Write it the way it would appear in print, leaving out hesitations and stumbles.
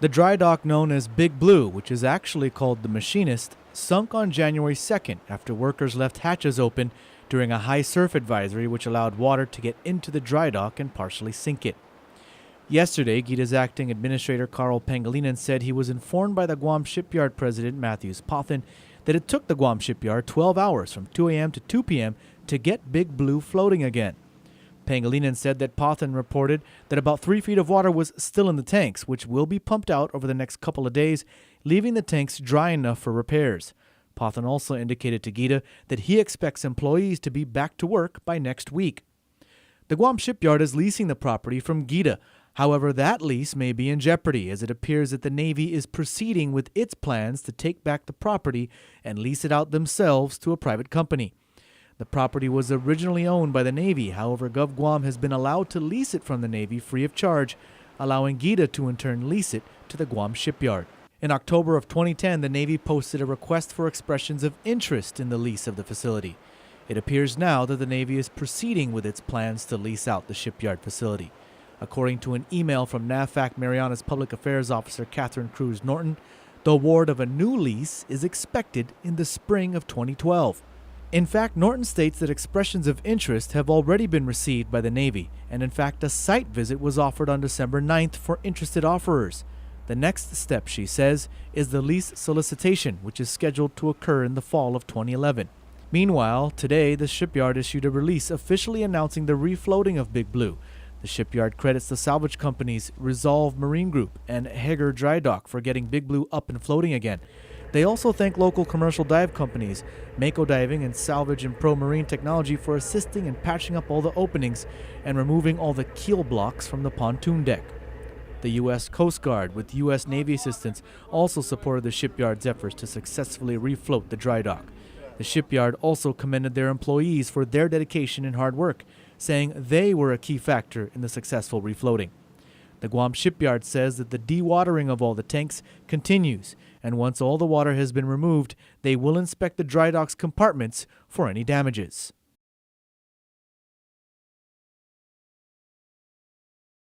The dry dock known as Big Blue, which is actually called the Machinist, sunk on January 2nd after workers left hatches open during a high surf advisory which allowed water to get into the dry dock and partially sink it. Yesterday, GIDA's acting administrator Carl Pangilinan said he was informed by the Guam shipyard president Matthews Pothin that it took the Guam shipyard 12 hours from 2 a.m. to 2 p.m. to get Big Blue floating again. Pangilinan said that Pothin reported that about 3 feet of water was still in the tanks, which will be pumped out over the next couple of days, leaving the tanks dry enough for repairs. Pothin also indicated to GIDA that he expects employees to be back to work by next week. The Guam shipyard is leasing the property from GIDA. However, that lease may be in jeopardy as it appears that the Navy is proceeding with its plans to take back the property and lease it out themselves to a private company. The property was originally owned by the Navy. However, GovGuam has been allowed to lease it from the Navy free of charge, allowing GIDA to in turn lease it to the Guam shipyard. In October of 2010, the Navy posted a request for expressions of interest in the lease of the facility. It appears now that the Navy is proceeding with its plans to lease out the shipyard facility. According to an email from NAVFAC Mariana's Public Affairs Officer Catherine Cruz Norton, the award of a new lease is expected in the spring of 2012. In fact, Norton states that expressions of interest have already been received by the Navy, and in fact a site visit was offered on December 9th for interested offerers. The next step, she says, is the lease solicitation, which is scheduled to occur in the fall of 2011. Meanwhile, today the shipyard issued a release officially announcing the refloating of Big Blue. The shipyard credits the salvage companies Resolve Marine Group and Hager Dry Dock for getting Big Blue up and floating again. They also thank local commercial dive companies, Mako Diving and Salvage and Pro Marine Technology for assisting in patching up all the openings and removing all the keel blocks from the pontoon deck. The U.S. Coast Guard, with U.S. Navy assistance, also supported the shipyard's efforts to successfully refloat the dry dock. The shipyard also commended their employees for their dedication and hard work, saying they were a key factor in the successful refloating. The Guam shipyard says that the dewatering of all the tanks continues, and once all the water has been removed, they will inspect the dry dock's compartments for any damages.